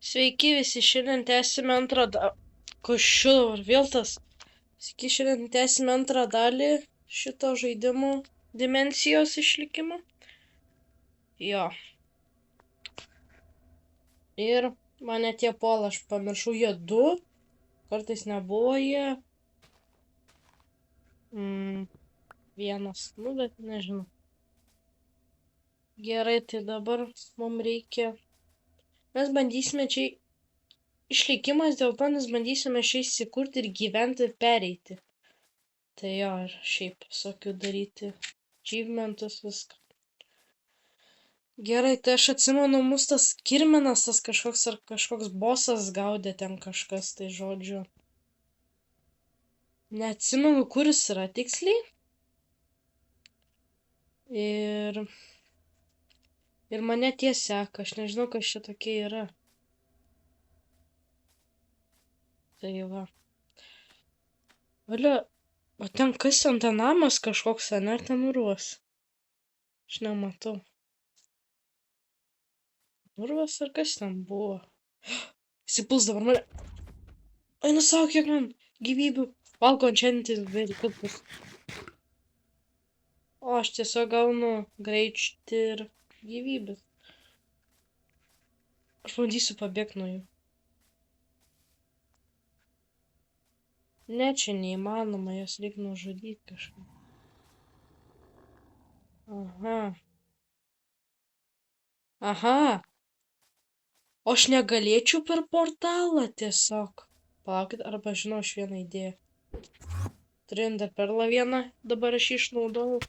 Sveiki visi, šiandien tęsime antrą Košiu dabar vėl tas. Sveiki, šiandien tęsime antrą dalį šito žaidimo dimensijos išlikimo. Jo. Ir mane tie puola, aš pamiršau, jie du. Kartais nebuvo jie. Vienas, nu bet nežinau. Gerai, tai dabar mums reikia. Mes bandysime čia išlikimas dėl to, nes bandysime čia įsikurti ir gyventi ir pereiti. Tai jo, ir šiaip visokių daryti achievementus, viską. Gerai, tai aš atsimenu, mus tas kirminas, tas kažkoks ar kažkoks bosas gaudė ten kažkas, tai žodžiu. Neatsimenu, kur jis yra tiksliai. Ir mane tie seka, aš nežinau, kas čia tokie yra. Tai va. Valia, o ten kas ten namas kažkoks, ar ten urvas? Aš nematau. Urvas ar kas ten buvo? Įsipuls dabar mane. Einu savo, kiek man gyvybių. Valgo enchanted dalykus. O aš tiesiog gaunu greičtį ir gyvybės. Aš bandysiu pabėgti nuo jų. Ne, čia neįmanoma, jas reikia nužudyti kažkaip. Aha. Aha. O aš negalėčiau per portalą tiesiog. Palaukit, arba žinau aš vieną idėją. Turiu ender perlą vieną, dabar aš jį išnaudojau.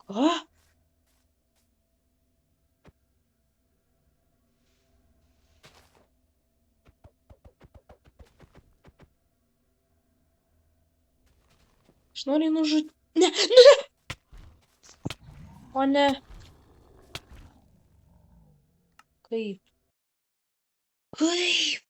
Ką? Aš noriu nužudyti. Ne, ne! O ne. Kaip? Kaip?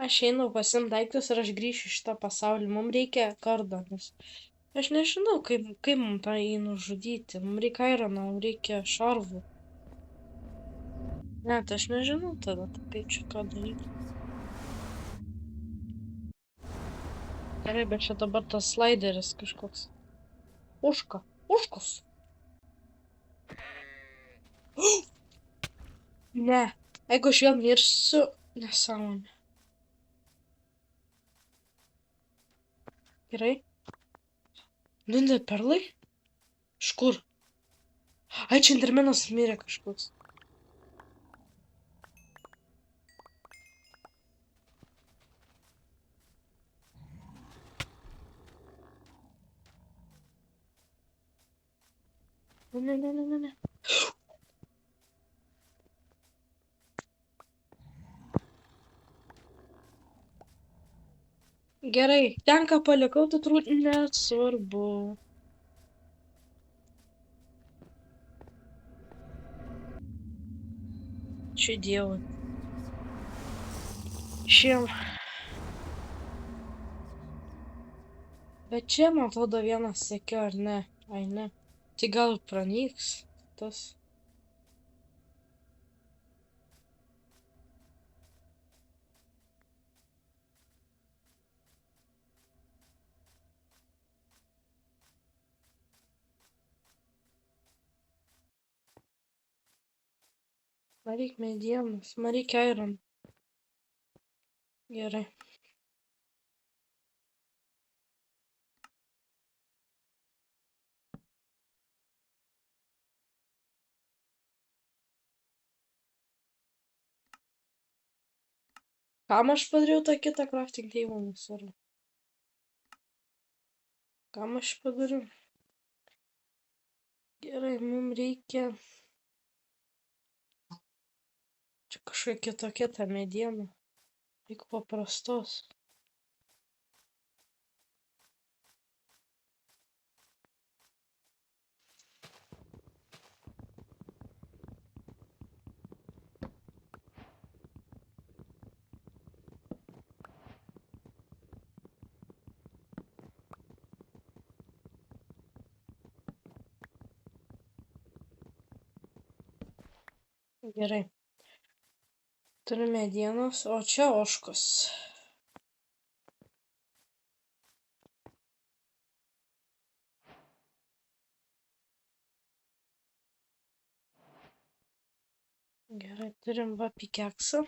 Aš einu pasiimt daiktus ir aš grįšiu į šitą pasaulį. Mums reikia kardo, nes aš nežinau, kaip mums tą jį nužudyti. Mums reikia irono, mums reikia šarvų. Ne, tai aš nežinau tada, kaip čia ką daryti. Gerai, bet čia dabar tas slideris kažkoks. Uška. Uškus. Ne. Jeigu aš vėl mirsiu, nesąmonė. Gerai. Ender perlai? Iš kur? Ai, čia endermenas mirė kažkoks. Ne. Gerai, ten ką palikau, tai turbūt nesvarbu. Čia dievai. Šiem. Bet čia, man atrodo, vienas sėkio, ar ne? Ai, ne. Tai gal pranyks tas. Man reikia medienos, man reikia iron. Gerai. Kam aš padariau tą kitą crafting table, nesvarbu. Kam aš padariau? Gerai, mums reikia. Čia kažkokia kitokia ta mediena. Reikia paprastos. Gerai. Turime medienos, o čia ožkos. Gerai, turim va pikeksą.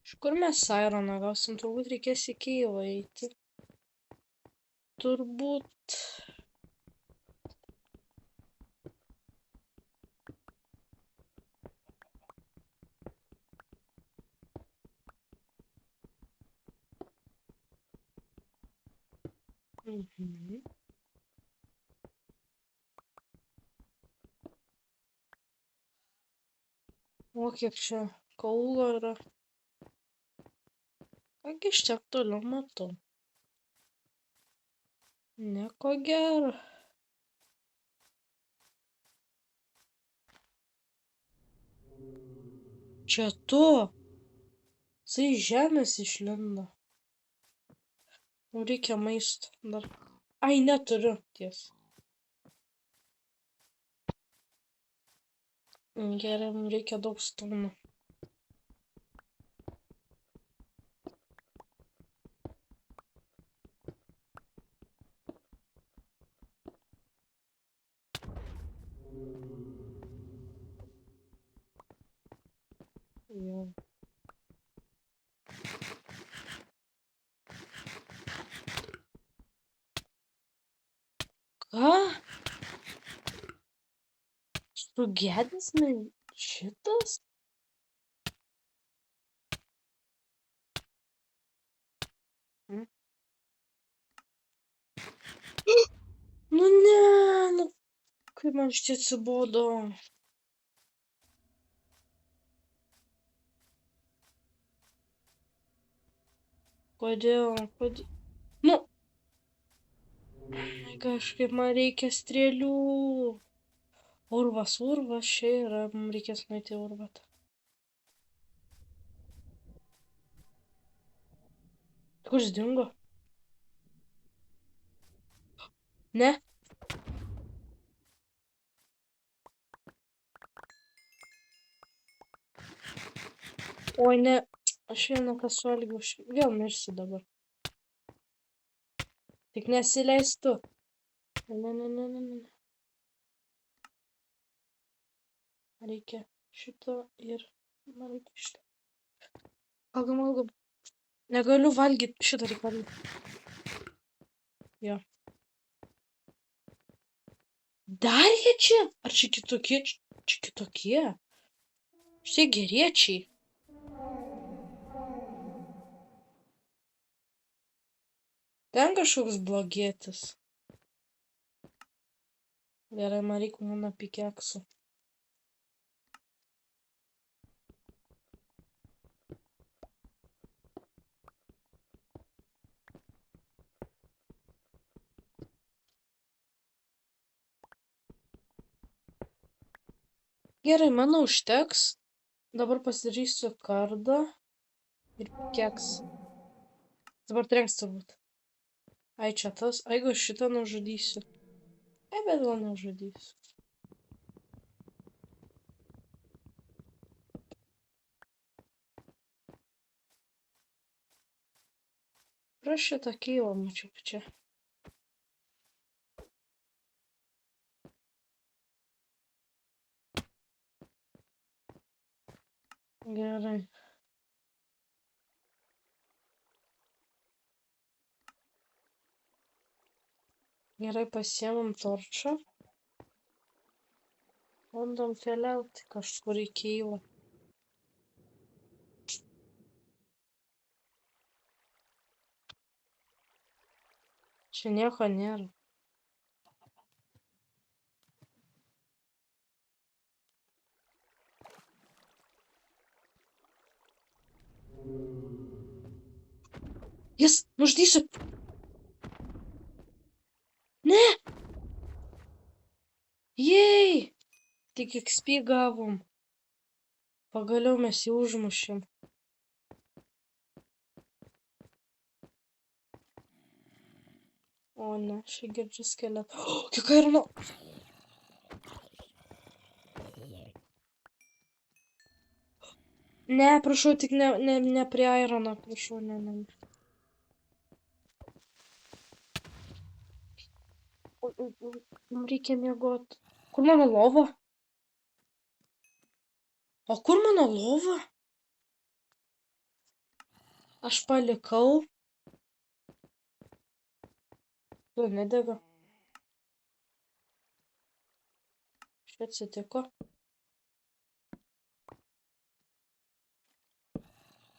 Iš kur mes Ironą gausim? Turbūt reikės į Kijevą eiti. Turbūt. Mhm. O kiek čia kaulo yra. Kągi iš tiek toliau matau. Nieko gero. Čia tu. Jisai iš žemės išlindo. Mums reikia maisto dar. Ai, neturiu ties. Gerai, mums reikia daug stonų. Jo. Ką? Sugedęs šitas? Mm. Nu ne, nu kaip man šitie atsibodo. Kodėl? Nu. Kažkaip man reikia strėlių. Urvas čia yra, mums reikės nueiti į urvatą. Kur jis dingo? Ne? Oi, ne. Aš vieną suvalgiau. Vėl mirsiu dabar. Tik nesileistų. Ne. Reikia šito ir... Man reikia šito. Valgom. Negaliu valgyti. Šitą reikia valgyti. Jo. Dar jie čia? Ar čia kitokie? Čia kitokie. Šitie geriečiai. Ten kažkoks blogietis. Gerai, man reikia mano pikeksų. Gerai, manau užteks. Dabar pasidarysiu kardą ir pikeksą. Dabar trenks turbūt. Ai, čia tas. Jeigu šitą nužudysiu. Ai, bet gal nežudysiu. Aš šitą Kijevą mačiau čia. Gerai. Gerai, pasiemam torčą. Bandom keliauti kažkur į Kijevą. Čia nieko nėra. Jis, nužudysiu. Ne. Jei. Tik XP gavom. Pagaliau mes jį užmušėm. O ne, aš girdžiu skeletą. O, kiek airano. Ne, prašau, tik ne prie airano, prašau, ne. Oi, man reikia miegot. Kur mano lova? O kur mano lova? Aš palikau. Tu nedega. Štai atsitiko.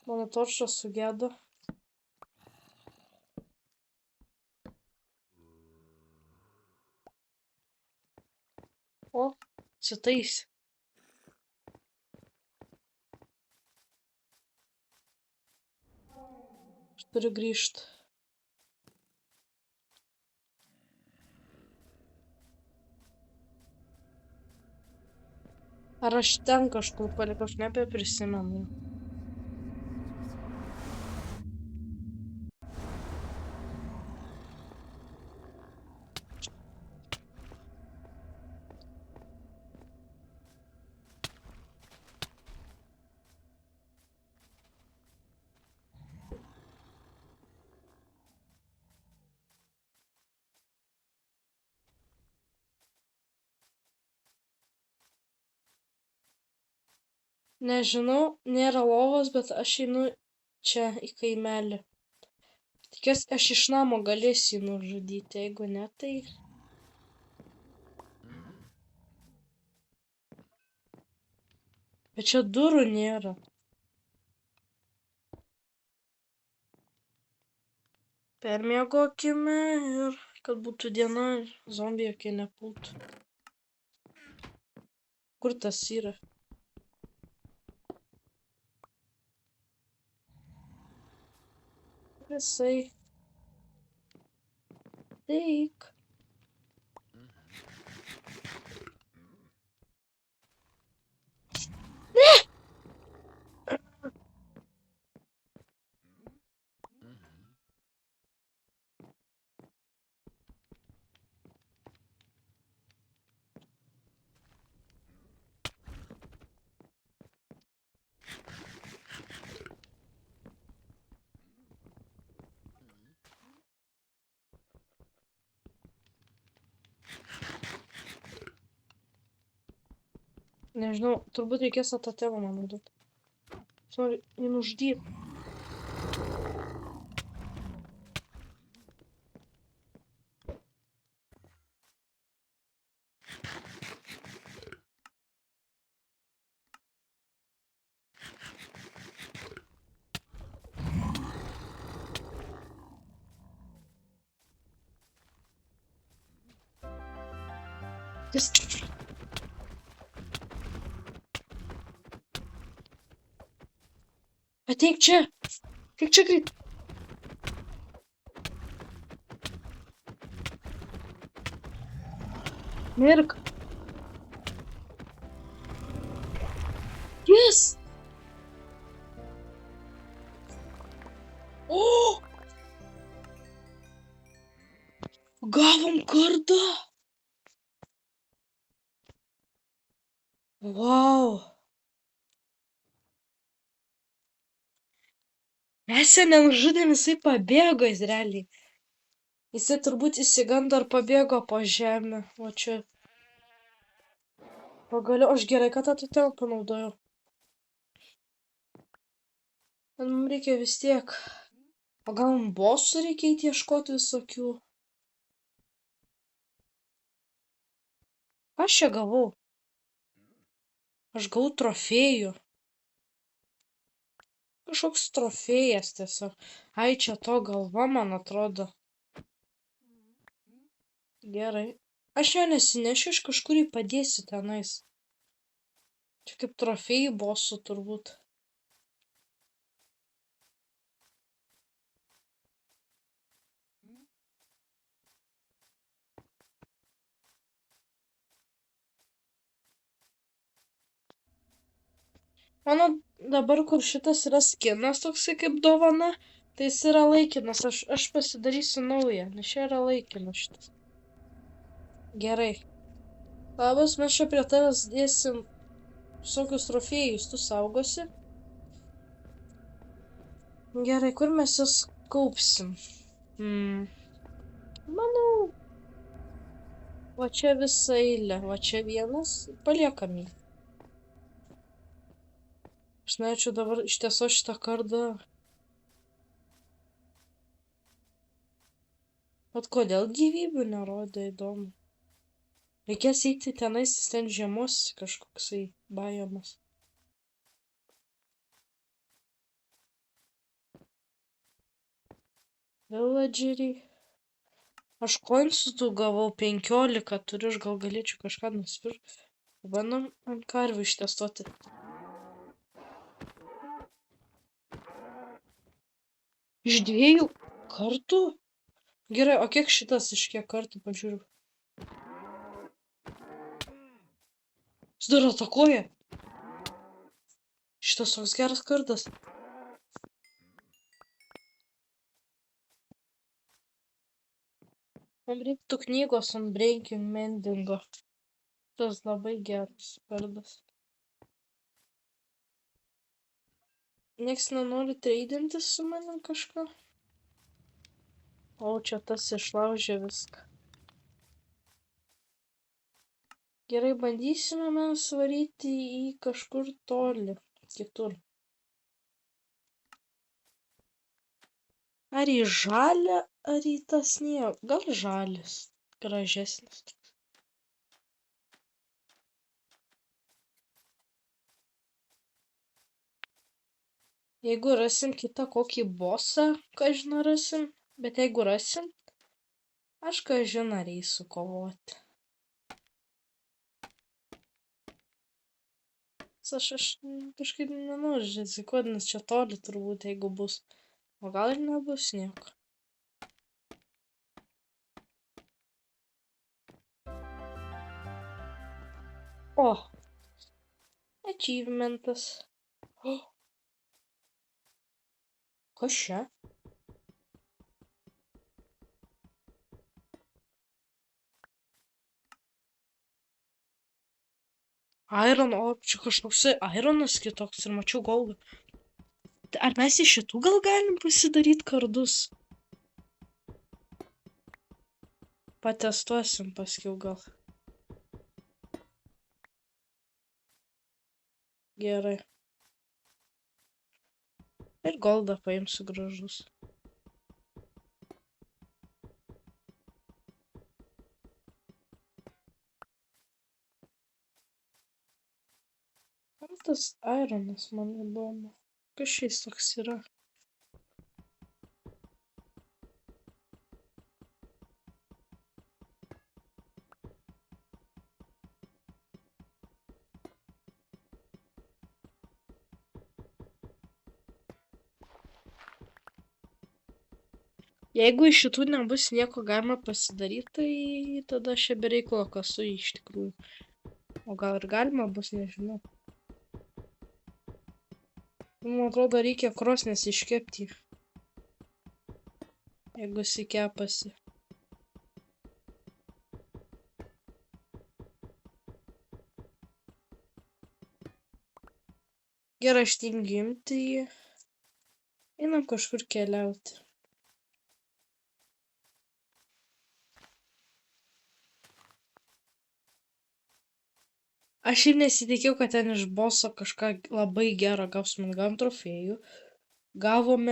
Mano torčas sugedo. O, atsitaisė. Aš turiu grįžti. Ar aš ten kažkur palikau, aš nebeprisimenu. Nežinau, nėra lovos, bet aš einu čia į kaimelį. Tikiuosi, aš iš namo galėsiu jį nužudyti, jeigu ne, tai... Bet čia durų nėra. Permiegokime ir kad būtų diena, zombiai jokie nepultų. Kur tas yra? Visai. Teik. Nežinau, turbūt reikės tą temą man naudoti. Aš noriu jį nužudyti. Jis... Ateik čia! Ateik čia greit! Mirk! Jis! O! Gavom kardą! Vau! Mes ją nenužudėm, jisai pabėgo Izraeliai. Jisai turbūt įsigando ir pabėgo po žemę. O čia... Pagaliau, aš gerai, kad tą temą panaudojau. Bet mums reikia vis tiek. O gal mums bosų reikia eiti ieškoti visokių? Aš čia gavau. Aš gavau trofėjų. Kažkoks trofėjas tiesiog. Ai, čia to galva, man atrodo. Gerai. Aš jo nesinešiu, aš kažkur jį padėsiu tenais. Čia kaip trofėjai bosų turbūt. Mano dabar, kur šitas yra skinas toksai kaip dovana, Tai jis yra laikinas, aš pasidarysiu naują, nes čia yra laikinas šitas. Gerai. Labas, mes čia prie tavęs dėsim visokius trofėjus, tu saugosi. Gerai, kur mes jas kaupsim? Manau, va čia visa eilė, va čia vienas, paliekam jį. Aš norėčiau dabar ištieso šitą kardą. Vat kodėl gyvybių nerodė, įdomu. Reikės eiti tenais, ten žiemos kažkoksai biomas. Villageriai. Aš koinsų tų gavau 15, turiu, aš gal galėčiau kažką nusipirkti. Bandom ant karvių ištiestuoti. Iš 2 kartų? Gerai, o kiek šitas iš kiek kartų pažiūriu? Jis dar atakuoja. Šitas toks geras kardas. Man reiktų knygos ant breaking mendingo. Tas labai geras kardas. Nieks nenori treidintis su manim kažką? O čia tas išlaužė viską. Gerai, bandysime mes varyti į kažkur toli, kitur. Ar į žalę, ar į tą sniegą? Gal žalis gražesnis. Jeigu rasim kitą kokį bosą, kažin rasim, bet jeigu rasim, aš kažin ar eisiu kovoti. Aš kažkaip nenoriu rizikuoti, nes čia toli turbūt, jeigu bus. O gal ir nebus nieko. O! Achievementas. Oh. Kas čia? Iron, o čia kažkoksai Ironas kitoks ir mačiau goldą. Ar mes iš šitų gal galim pasidaryti kardus? Patestuosim paskiau gal. Gerai. Ir goldą paimsiu gražus. Kam tas Ironas, man įdomu. Kas šis toks yra? Jeigu iš šitų nebus nieko galima pasidaryti, tai tada aš be reikalo kasu iš tikrųjų. O gal ir galima bus, nežinau. Man atrodo, reikia krosnės iškepti. Jeigu jis kepasi. Gerai, aš tingiu imti jį. Einam kažkur keliauti. Aš ir nesitikėjau, kad ten iš boso kažką labai gero gausim. Gavom trofėjų. Gavom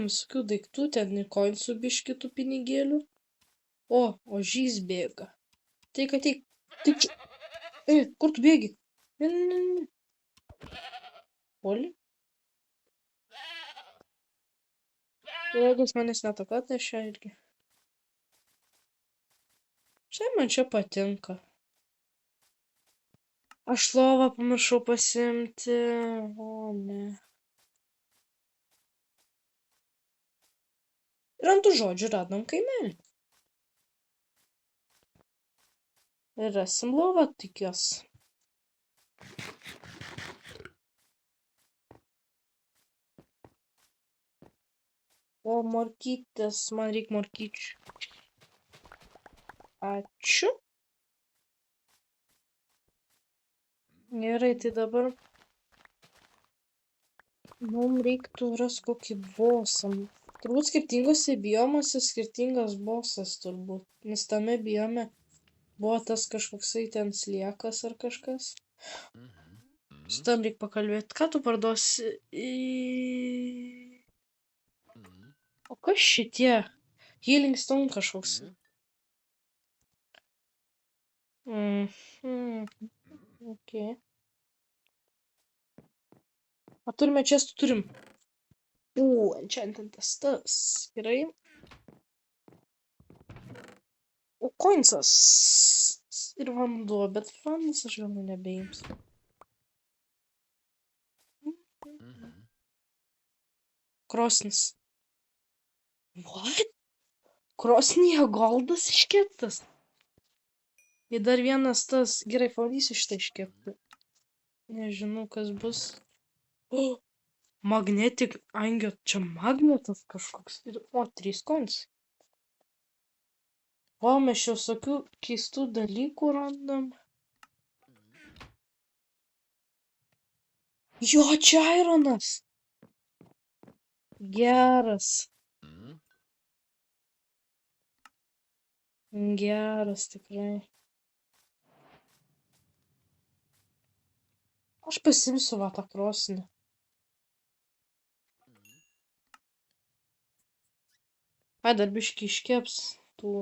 visokių daiktų, ten į koinsų biškį tų pinigėlių. O žys bėga. Tik ateik. Tik čia. Kur tu bėgi? Ne. Oli? Jeigu manęs netakat, tai čia irgi. Štai man čia patinka. Aš lovą pamiršau pasiimti. O ne. Ir ant tų žodžių radom kaimelį. Ir rasim lovą, tikiuosi. O, morkytės, man reikia morkyčių. Ačiū. Gerai, tai dabar mums reiktų rasti kokį bosą. Turbūt skirtingose biomuose skirtingas bosas turbūt. Nes tame biome buvo tas kažkoksai ten sliekas ar kažkas. Su tam reikia pakalbėti. Ką tu parduosi? O kas šitie? Healing Stone kažkoks. Okay. O turime čia, turim. Enchantintas tas. Gerai. O coinsas. Ir vanduo, bet vandas aš gal nebeimsiu. Krosnis. What? Krosnyje goldas iškeptas. Ir dar vienas tas. Gerai, pabandysiu šitą iškepti. Nežinau, kas bus. Oh, magnetic angel. Čia magnetas kažkoks. O, 3 coins. O, mes čia visokių keistų dalykų randam. Jo, čia ironas. Geras. Geras, tikrai. Aš pasimsiu va tą krosnį. Ai, dar biškį iškeps tų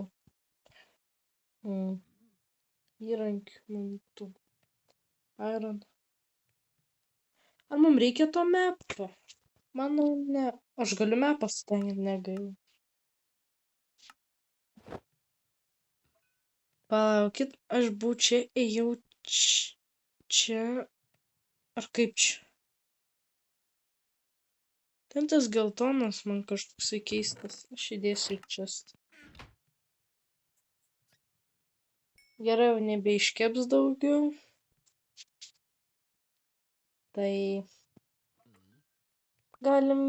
įrankių. Tų iron. Ar mums reikia to mepo? Manau, ne. Aš galiu mepą stengti, negaliu. Palaukit, aš buvau čia, ėjau čia. Ar kaip čia? Ten tas geltonas man kažkoksai keistas. Aš įdėsiu čia. Gerai, jau nebeiškeps daugiau. Tai galim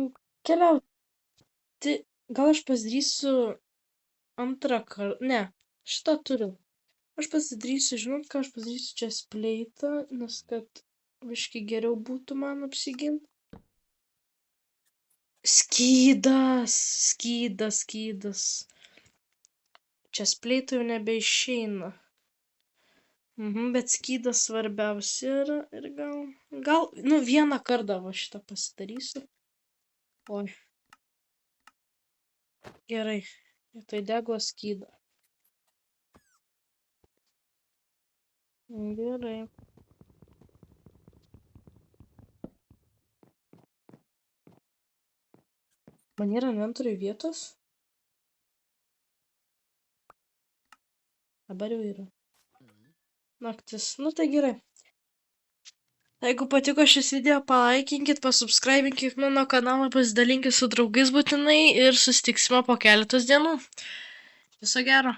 keliauti. Gal aš pasidarysiu antrą kartą. Ne, šitą turiu. Aš pasidarysiu, žinot, ką aš pasidarysiu čia spleitą, nes kad biškį geriau būtų man apsiginti. Skydas. Čia spleito jau nebeišeina. Bet skydas svarbiausia yra ir gal, vieną kartą va šitą pasidarysiu. Oi. Gerai, tai deglo skydą. Gerai. Man yra inventoriui vietos? Dabar jau yra. Naktis. Tai gerai. Jeigu patiko šis video, palaikinkit, pasubscribinkit mano kanalą, pasidalinkit su draugais būtinai ir susitiksime po keletos dienų. Viso gero.